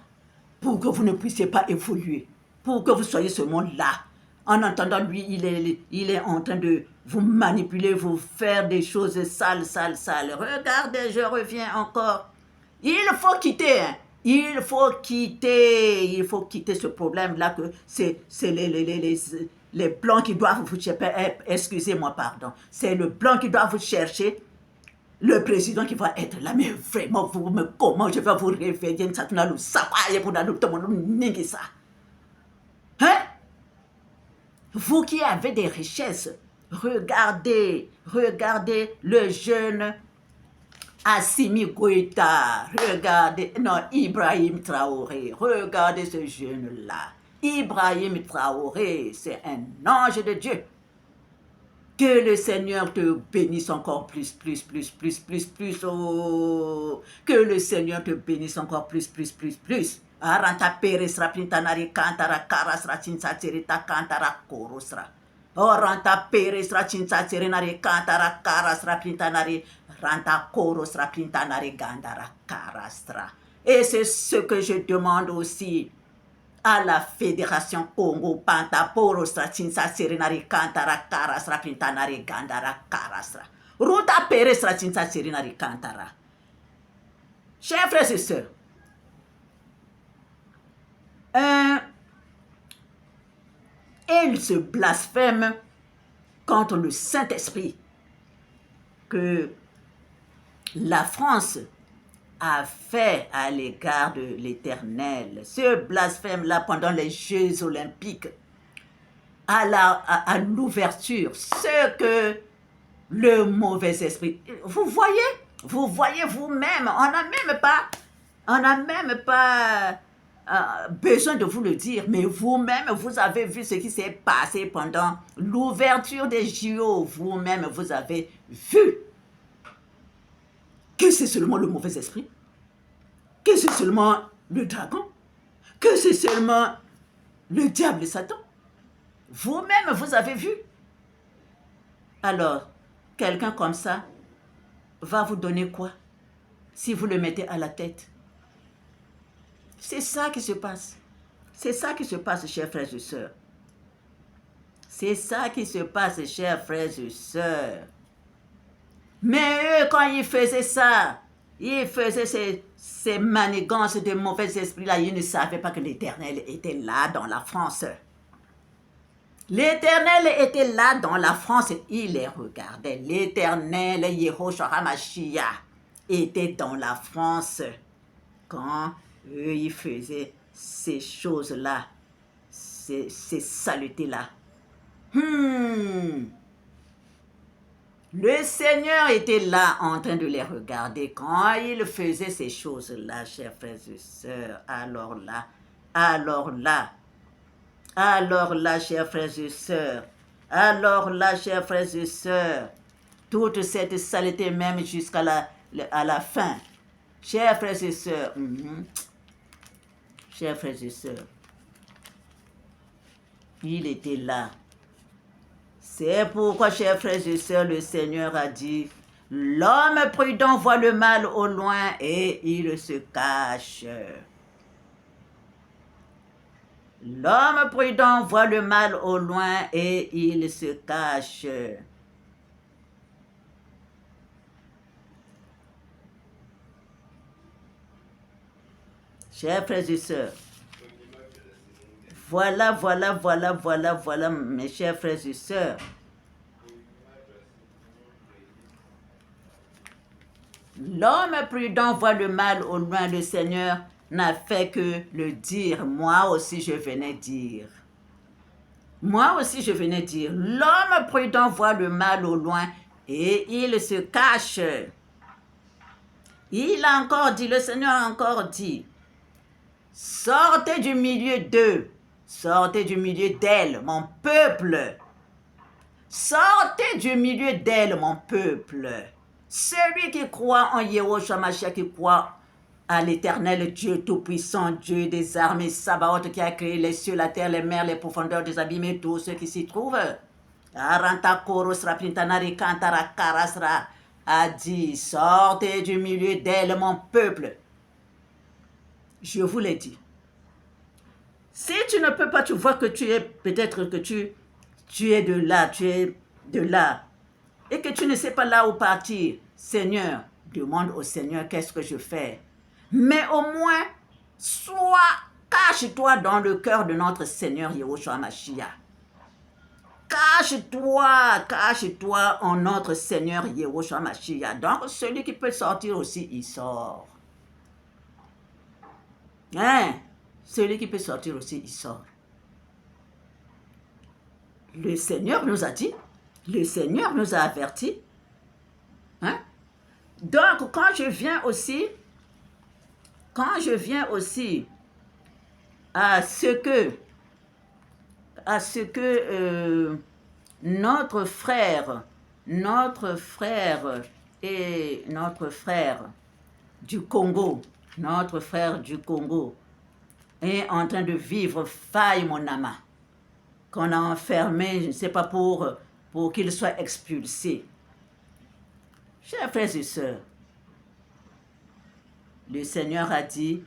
pour que vous ne puissiez pas évoluer, pour que vous soyez seulement là. En entendant lui, il est en train de vous manipuler, vous faire des choses sales. Regardez, je reviens encore. Il faut quitter, hein. Il faut quitter ce problème-là, que c'est les blancs qui doivent vous chercher. Excusez-moi, pardon. C'est le blanc qui doit vous chercher. Le président qui va être là, mais vraiment, comment je vais vous réveiller, hein? Vous qui avez des richesses, regardez le jeune Assimi Goïta, regardez, non, Ibrahim Traoré, regardez ce jeune-là. Ibrahim Traoré, c'est un ange de Dieu. Que le Seigneur te bénisse encore plus. Oh. Que le Seigneur te bénisse encore plus. Aranta peresra pintanari kantara karasra chinsatirita kantara korosra. Oranta peresra chinsatirina kantara karasra pintanari ranta korosra pintanari gandara karasra. Et c'est ce que je demande aussi à la Fédération Congo Pantaporo Stratinsa Serenari Kantara Karasra Pintanari Gandara Karasra. Ruta Pere Stratinsa Serenari Kantara. Chers frères et sœurs, il se blasphème contre le Saint-Esprit que la France a fait à l'égard de l'Éternel. Ce blasphème-là pendant les Jeux olympiques, à l'ouverture, ce que le mauvais esprit... Vous voyez vous-même, on n'a même pas besoin de vous le dire, mais vous-même, vous avez vu ce qui s'est passé pendant l'ouverture des JO. Vous-même, vous avez vu que c'est seulement le mauvais esprit, que c'est seulement le dragon, que c'est seulement le diable et Satan. Vous-même, vous avez vu. Alors, quelqu'un comme ça va vous donner quoi si vous le mettez à la tête? C'est ça qui se passe. C'est ça qui se passe, chers frères et sœurs. C'est ça qui se passe, chers frères et sœurs. Mais eux, quand ils faisaient ça, ils faisaient ces manigances de mauvais esprits-là, ils ne savaient pas que l'Éternel était là dans la France. L'Éternel était là dans la France, il les regardait. L'Éternel, Yehoshua HaMashiach, était dans la France quand eux, ils faisaient ces choses-là, ces saletés-là. Le Seigneur était là en train de les regarder quand il faisait ces choses-là, chers frères et sœurs. Alors là, chers frères et sœurs, chers frères et sœurs, toute cette saleté même jusqu'à la fin. Chers frères et sœurs, chers frères et sœurs, il était là. C'est pourquoi, chers frères et sœurs, le Seigneur a dit, l'homme prudent voit le mal au loin et il se cache. L'homme prudent voit le mal au loin et il se cache. Chers frères et sœurs, voilà, mes chers frères et sœurs. L'homme prudent voit le mal au loin, le Seigneur n'a fait que le dire. Moi aussi je venais dire. Moi aussi je venais dire. L'homme prudent voit le mal au loin et il se cache. Il a encore dit, le Seigneur a encore dit, sortez du milieu d'eux, sortez du milieu d'elle, mon peuple. Sortez du milieu d'elle, mon peuple. Celui qui croit en Yehoshua Mashiach, qui croit à l'éternel Dieu Tout-Puissant, Dieu des armées, Sabaoth, qui a créé les cieux, la terre, les mers, les profondeurs des abîmes et tous ceux qui s'y trouvent. A dit, sortez du milieu d'elle, mon peuple. Je vous l'ai dit. Si tu ne peux pas, tu vois que tu es, peut-être que tu es de là, et que tu ne sais pas là où partir, Seigneur, demande au Seigneur qu'est-ce que je fais. Mais au moins, cache-toi dans le cœur de notre Seigneur Yehoshua Mashiach. Cache-toi en notre Seigneur Yehoshua Mashiach. Donc, celui qui peut sortir aussi, il sort. Celui qui peut sortir aussi, il sort. Le Seigneur nous a dit, le Seigneur nous a avertis. Donc, quand je viens aussi à ce que notre frère du Congo, est en train de vivre faille Monama, qu'on a enfermé, je ne sais pas pour qu'il soit expulsé. Chers frères et sœurs, le Seigneur a dit,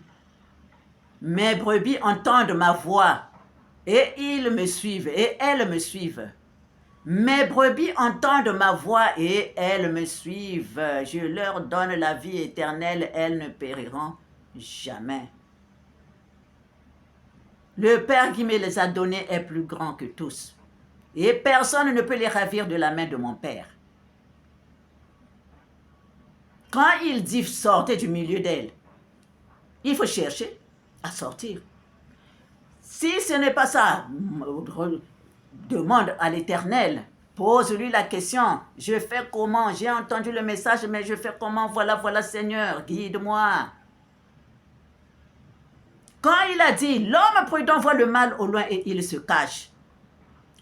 mes brebis entendent ma voix et ils me suivent et elles me suivent. Mes brebis entendent ma voix et elles me suivent. Je leur donne la vie éternelle, elles ne périront jamais. Le Père qui me les a donnés est plus grand que tous. Et personne ne peut les ravir de la main de mon Père. Quand il dit sortez du milieu d'elle, il faut chercher à sortir. Si ce n'est pas ça, demande à l'Éternel, pose-lui la question, je fais comment? J'ai entendu le message, mais je fais comment? Voilà Seigneur, guide-moi. Quand il a dit, l'homme prudent voit le mal au loin et il se cache.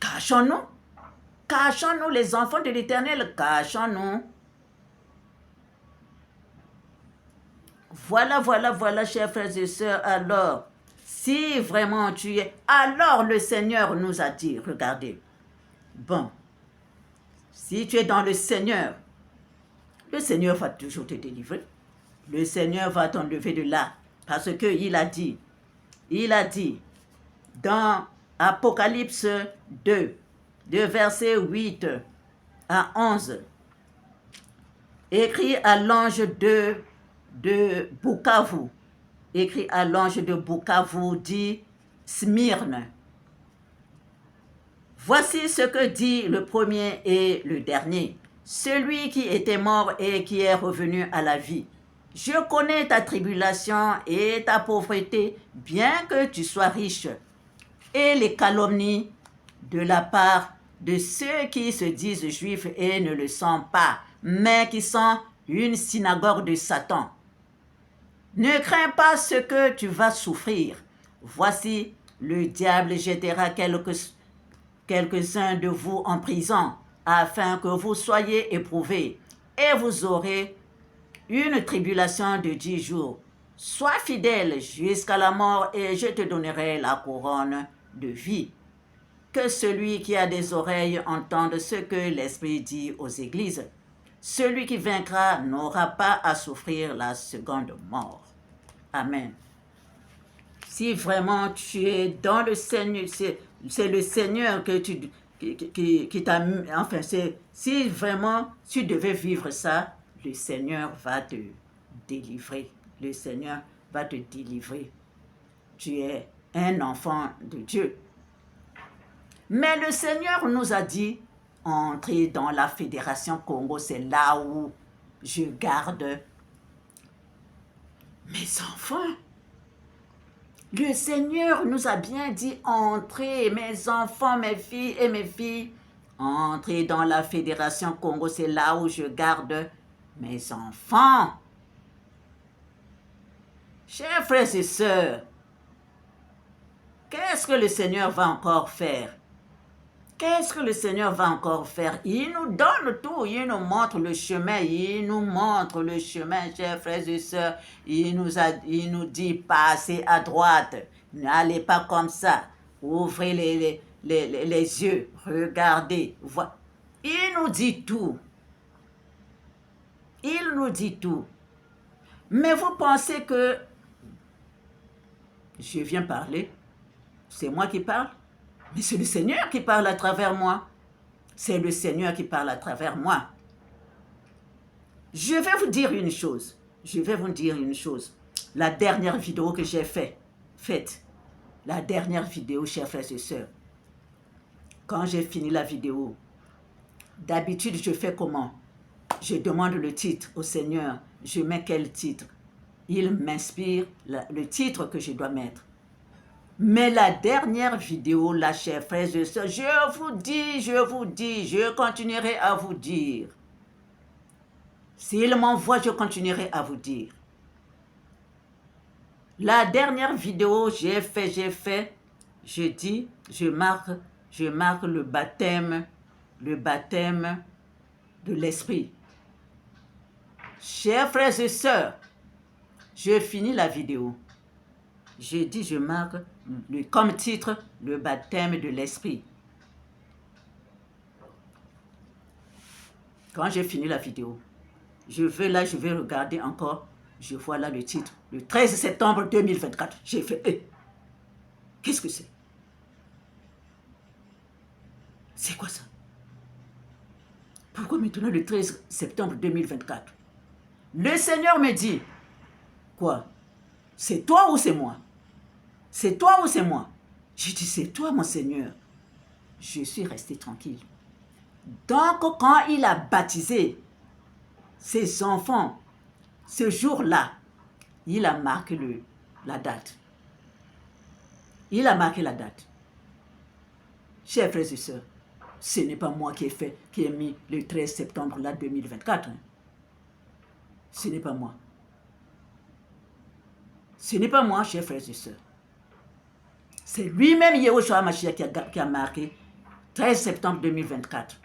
Cachons-nous. Cachons-nous les enfants de l'Éternel, cachons-nous. Voilà, chers frères et sœurs, alors, si vraiment tu es, alors le Seigneur nous a dit, regardez, bon, si tu es dans le Seigneur va toujours te délivrer, le Seigneur va t'enlever de là, parce qu'il a dit, dans Apocalypse 2, de verset 8 à 11, écrit à l'ange de Bukavu, dit Smyrne. Voici ce que dit le premier et le dernier, celui qui était mort et qui est revenu à la vie. Je connais ta tribulation et ta pauvreté, bien que tu sois riche, et les calomnies de la part de ceux qui se disent juifs et ne le sont pas, mais qui sont une synagogue de Satan. Ne crains pas ce que tu vas souffrir. Voici, le diable jettera quelques-uns de vous en prison, afin que vous soyez éprouvés, et vous aurez une tribulation de 10 jours. Sois fidèle jusqu'à la mort, et je te donnerai la couronne de vie. Que celui qui a des oreilles entende ce que l'Esprit dit aux églises. Celui qui vaincra n'aura pas à souffrir la seconde mort. Amen. Si vraiment tu es dans le Seigneur, c'est le Seigneur qui t'a... Enfin, si vraiment tu devais vivre ça, le Seigneur va te délivrer. Le Seigneur va te délivrer. Tu es un enfant de Dieu. Mais le Seigneur nous a dit, entrer dans la Fédération Congo, c'est là où je garde mes enfants. Le Seigneur nous a bien dit, entrez, mes enfants, mes filles et mes filles, entrez dans la Fédération Congo, c'est là où je garde mes enfants. Chers frères et sœurs, qu'est-ce que le Seigneur va encore faire? Qu'est-ce que le Seigneur va encore faire? Il nous donne tout, il nous montre le chemin, il nous montre le chemin, chers frères et sœurs. Il nous dit, passez à droite, n'allez pas comme ça, ouvrez les yeux, regardez. Il nous dit tout. Il nous dit tout. Mais vous pensez que je viens parler, c'est moi qui parle? Mais c'est le Seigneur qui parle à travers moi. C'est le Seigneur qui parle à travers moi. Je vais vous dire une chose. Je vais vous dire une chose. La dernière vidéo que j'ai faite, la dernière vidéo, chers frères et sœurs, quand j'ai fini la vidéo, d'habitude, je fais comment? Je demande le titre au Seigneur. Je mets quel titre? Il m'inspire le titre que je dois mettre. Mais la dernière vidéo, là, chers frères et sœurs, je vous dis, je continuerai à vous dire. S'il m'envoie, je continuerai à vous dire. La dernière vidéo, j'ai fait, je dis, je marque le baptême de l'esprit. Chers frères et sœurs, je finis la vidéo. Je dis, je marque comme titre, le baptême de l'esprit. Quand j'ai fini la vidéo, je vais regarder encore, je vois là le titre, le 13 septembre 2024. J'ai fait, qu'est-ce que c'est? C'est quoi ça? Pourquoi maintenant le 13 septembre 2024? Le Seigneur me dit, quoi? C'est toi ou c'est moi? C'est toi ou c'est moi? J'ai dit, c'est toi, mon Seigneur. Je suis resté tranquille. Donc, quand il a baptisé ses enfants, ce jour-là, il a marqué la date. Il a marqué la date. Chers frères et sœurs, ce n'est pas moi qui ai mis le 13 septembre là, 2024. Hein. Ce n'est pas moi. Ce n'est pas moi, chers frères et sœurs. C'est lui-même, Yehoshua HaMashiach, qui a marqué 13 septembre 2024.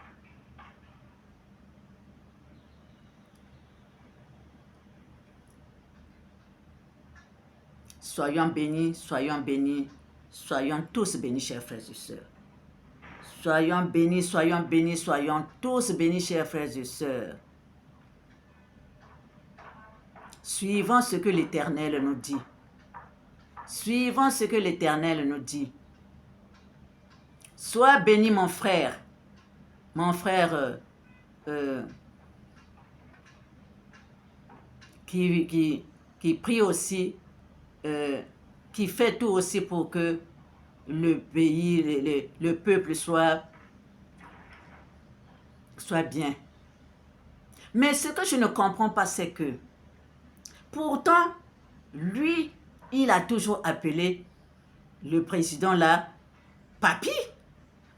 Soyons bénis, soyons bénis, soyons tous bénis, chers frères et sœurs. Soyons bénis, soyons tous bénis, chers frères et sœurs. Suivons ce que l'Éternel nous dit. Suivons ce que l'Éternel nous dit. Sois béni, mon frère qui prie aussi, qui fait tout aussi pour que le pays, le peuple soit bien. Mais ce que je ne comprends pas, c'est que pourtant, lui, il a toujours appelé le président là, papy.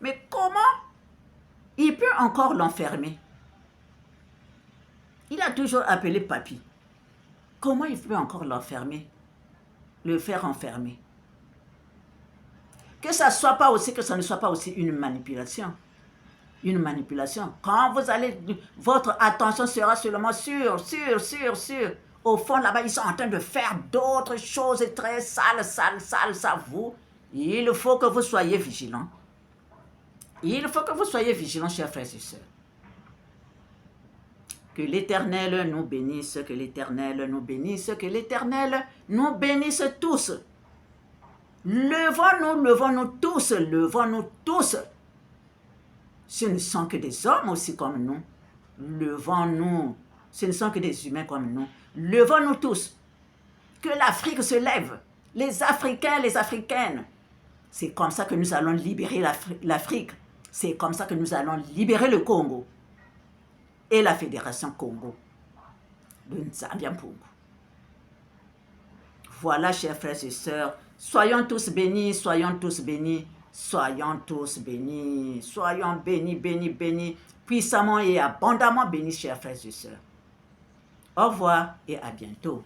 Mais comment il peut encore l'enfermer? Il a toujours appelé papy. Comment il peut encore l'enfermer? Le faire enfermer? Que ça soit pas aussi, que ça ne soit pas aussi une manipulation. Une manipulation. Quand vous allez, votre attention sera seulement sur. Au fond, là-bas, ils sont en train de faire d'autres choses très sales, ça vous. Il faut que vous soyez vigilants. Il faut que vous soyez vigilants, chers frères et sœurs. Que l'Éternel nous bénisse, que l'Éternel nous bénisse, que l'Éternel nous bénisse tous. Levons-nous tous. Ce ne sont que des hommes aussi comme nous. Levons-nous. Ce ne sont que des humains comme nous. Levons-nous tous. Que l'Afrique se lève. Les Africains, les Africaines. C'est comme ça que nous allons libérer l'Afrique. C'est comme ça que nous allons libérer le Congo et la Fédération Congo de Nzambian-Mpungu. Voilà, chers frères et sœurs, soyons tous bénis, soyons tous bénis, soyons tous bénis, soyons bénis, bénis, bénis, puissamment et abondamment bénis, chers frères et sœurs. Au revoir et à bientôt.